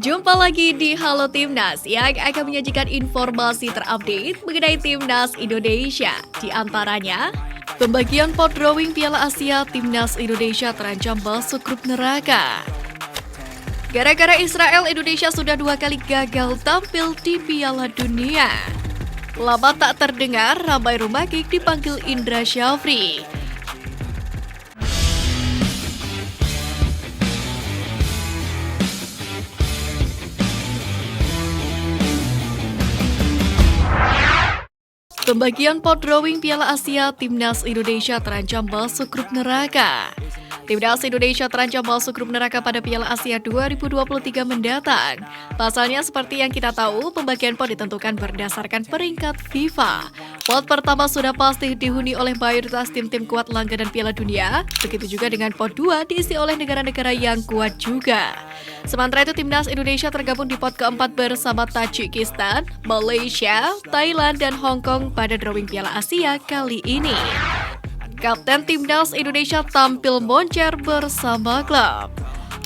Jumpa lagi di Halo Timnas yang akan menyajikan informasi terupdate mengenai Timnas Indonesia. Di antaranya, pembagian pot drawing Piala Asia Timnas Indonesia terancam masuk grup neraka. Gara-gara Israel, Indonesia sudah 2 kali gagal tampil di Piala Dunia. Lama tak terdengar, ramai Rumakik dipanggil Indra Syafri. Pembagian pot drawing Piala Asia Timnas Indonesia terancam masuk grup neraka. Timnas Indonesia terancam masuk grup neraka pada Piala Asia 2023 mendatang. Pasalnya seperti yang kita tahu, pembagian pot ditentukan berdasarkan peringkat FIFA. Pot pertama sudah pasti dihuni oleh mayoritas tim-tim kuat langganan Piala Dunia. Begitu juga dengan pot 2 diisi oleh negara-negara yang kuat juga. Sementara itu, Timnas Indonesia tergabung di pot keempat bersama Tajikistan, Malaysia, Thailand, dan Hong Kong pada drawing Piala Asia kali ini. Kapten Timnas Indonesia tampil moncer bersama klub.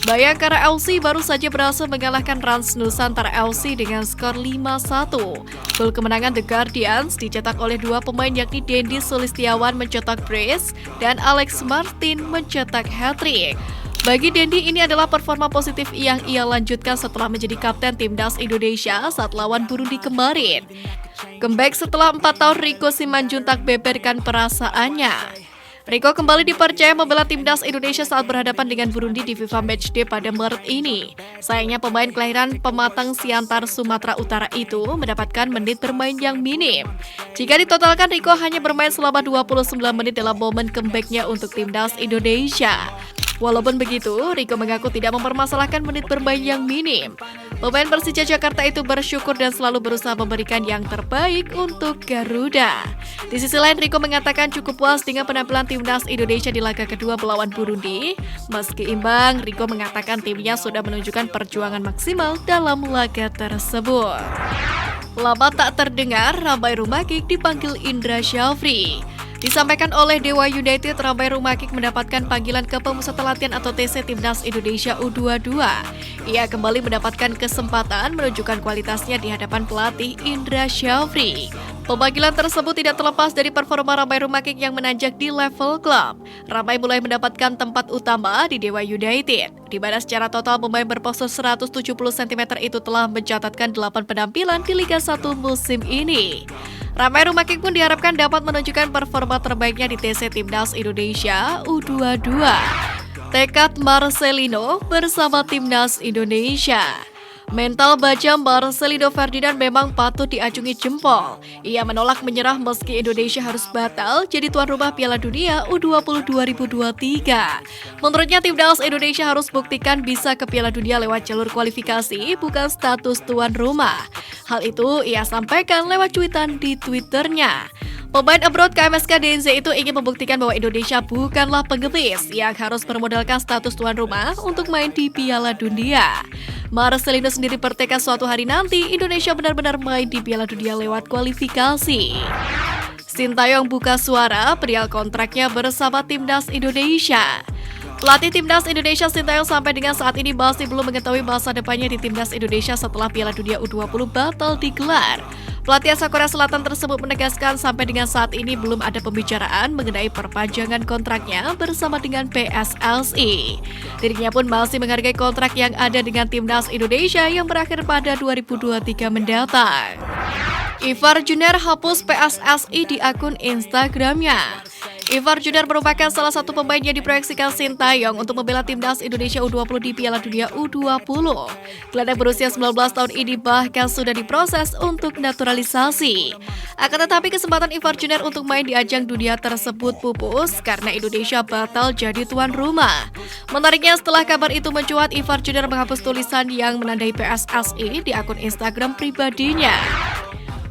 Bayangkara FC baru saja berhasil mengalahkan Rans Nusantara FC dengan skor 5-1. Gol kemenangan The Guardians dicetak oleh dua pemain yakni Dendi Sulistiawan mencetak brace dan Alex Martin mencetak hat-trick. Bagi Dendi, ini adalah performa positif yang ia lanjutkan setelah menjadi kapten Timnas Indonesia saat lawan Burundi kemarin. Comeback setelah 4 tahun, Rico Simanjuntak beberkan perasaannya. Rico kembali dipercaya membela Timnas Indonesia saat berhadapan dengan Burundi di FIFA Matchday pada Maret ini. Sayangnya pemain kelahiran Pematang Siantar, Sumatera Utara itu mendapatkan menit bermain yang minim. Jika ditotalkan, Rico hanya bermain selama 29 menit dalam momen comeback-nya untuk Timnas Indonesia. Walaupun begitu, Rico mengaku tidak mempermasalahkan menit bermain yang minim. Pemain Persija Jakarta itu bersyukur dan selalu berusaha memberikan yang terbaik untuk Garuda. Di sisi lain, Rico mengatakan cukup puas dengan penampilan Timnas Indonesia di laga kedua melawan Burundi. Meski imbang, Rico mengatakan timnya sudah menunjukkan perjuangan maksimal dalam laga tersebut. Lama tak terdengar, ramai Rumakik dipanggil Indra Syafri. Disampaikan oleh Dewa United, Ramai Rumakik mendapatkan panggilan ke pemusatan latihan atau TC Timnas Indonesia U22. Ia kembali mendapatkan kesempatan menunjukkan kualitasnya di hadapan pelatih Indra Syafri. Pemanggilan tersebut tidak terlepas dari performa Ramai Rumakik yang menanjak di level klub. Ramai mulai mendapatkan tempat utama di Dewa United, di mana secara total pemain berpostur 170 cm itu telah mencatatkan 8 penampilan di Liga 1 musim ini. Ramai Rumakik pun diharapkan dapat menunjukkan performa terbaiknya di TC Timnas Indonesia U22. Tekad Marcelino bersama Timnas Indonesia. Mental baja Marcelino Ferdinand memang patut diacungi jempol. Ia menolak menyerah meski Indonesia harus batal jadi tuan rumah Piala Dunia U20 2023. Menurutnya, Timnas Indonesia harus buktikan bisa ke Piala Dunia lewat jalur kualifikasi, bukan status tuan rumah. Hal itu ia sampaikan lewat cuitan di Twitternya. Pemain abroad KMSK DNZ itu ingin membuktikan bahwa Indonesia bukanlah pengemis yang harus bermodalkan status tuan rumah untuk main di Piala Dunia. Marcelino sendiri bertekad suatu hari nanti Indonesia benar-benar main di Piala Dunia lewat kualifikasi. Sintayong buka suara perihal kontraknya bersama Timnas Indonesia. Pelatih Timnas Indonesia Sintayong sampai dengan saat ini masih belum mengetahui masa depannya di Timnas Indonesia setelah Piala Dunia U20 batal digelar. Pelatih asal Korea Selatan tersebut menegaskan sampai dengan saat ini belum ada pembicaraan mengenai perpanjangan kontraknya bersama dengan PSSI. Dirinya pun masih menghargai kontrak yang ada dengan Timnas Indonesia yang berakhir pada 2023 mendatang. Ivar Junior hapus PSSI di akun Instagramnya. Ivar Junior merupakan salah satu pemain yang diproyeksikan Sintayong untuk membela Timnas Indonesia U20 di Piala Dunia U20. Gelandang berusia 19 tahun ini bahkan sudah diproses untuk naturalisasi. Akan tetapi kesempatan Ivar Junior untuk main di ajang dunia tersebut pupus karena Indonesia batal jadi tuan rumah. Menariknya, setelah kabar itu mencuat, Ivar Junior menghapus tulisan yang menandai PSSI di akun Instagram pribadinya.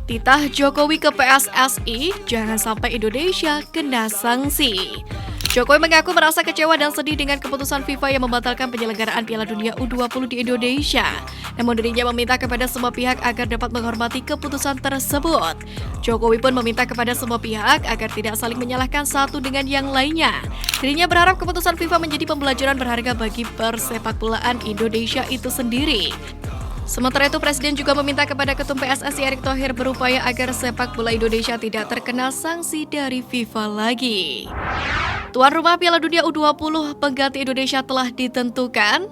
Titah Jokowi ke PSSI, jangan sampai Indonesia kena sanksi. Jokowi mengaku merasa kecewa dan sedih dengan keputusan FIFA yang membatalkan penyelenggaraan Piala Dunia U20 di Indonesia. Namun dirinya meminta kepada semua pihak agar dapat menghormati keputusan tersebut. Jokowi pun meminta kepada semua pihak agar tidak saling menyalahkan satu dengan yang lainnya. Dirinya berharap keputusan FIFA menjadi pembelajaran berharga bagi persepakbolaan Indonesia itu sendiri. Sementara itu, Presiden juga meminta kepada Ketum PSSI Erick Thohir berupaya agar sepak bola Indonesia tidak terkena sanksi dari FIFA lagi. Tuan rumah Piala Dunia U20 pengganti Indonesia telah ditentukan.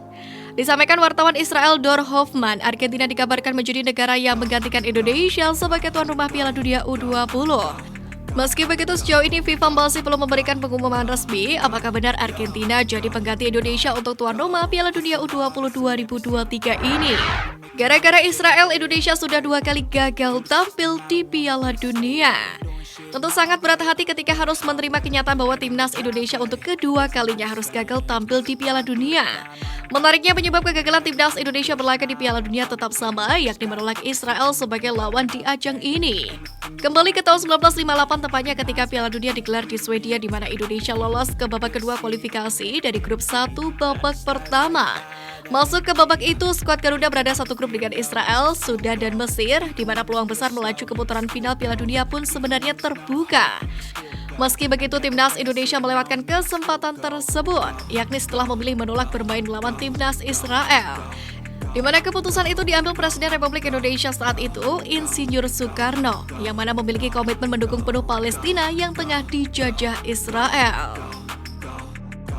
Disampaikan wartawan Israel Dor Hoffman, Argentina dikabarkan menjadi negara yang menggantikan Indonesia sebagai tuan rumah Piala Dunia U20. Meski begitu, sejauh ini FIFA masih belum memberikan pengumuman resmi apakah benar Argentina jadi pengganti Indonesia untuk tuan rumah Piala Dunia U20 2023 ini. Gara-gara Israel, Indonesia sudah 2 kali gagal tampil di Piala Dunia. Tentu sangat berat hati ketika harus menerima kenyataan bahwa timnas Indonesia untuk kedua kalinya harus gagal tampil di Piala Dunia. Menariknya, penyebab kegagalan timnas Indonesia berlaga di Piala Dunia tetap sama, yakni menolak Israel sebagai lawan di ajang ini. Kembali ke tahun 1958, tepatnya ketika Piala Dunia digelar di Swedia, di mana Indonesia lolos ke babak kedua kualifikasi dari grup 1 babak pertama. Masuk ke babak itu, skuad Garuda berada satu grup dengan Israel, Sudan, dan Mesir, di mana peluang besar melaju ke putaran final Piala Dunia pun sebenarnya terbuka. Meski begitu, timnas Indonesia melewatkan kesempatan tersebut, yakni setelah memilih menolak bermain melawan timnas Israel. Di mana keputusan itu diambil Presiden Republik Indonesia saat itu, Insinyur Soekarno, yang mana memiliki komitmen mendukung penuh Palestina yang tengah dijajah Israel.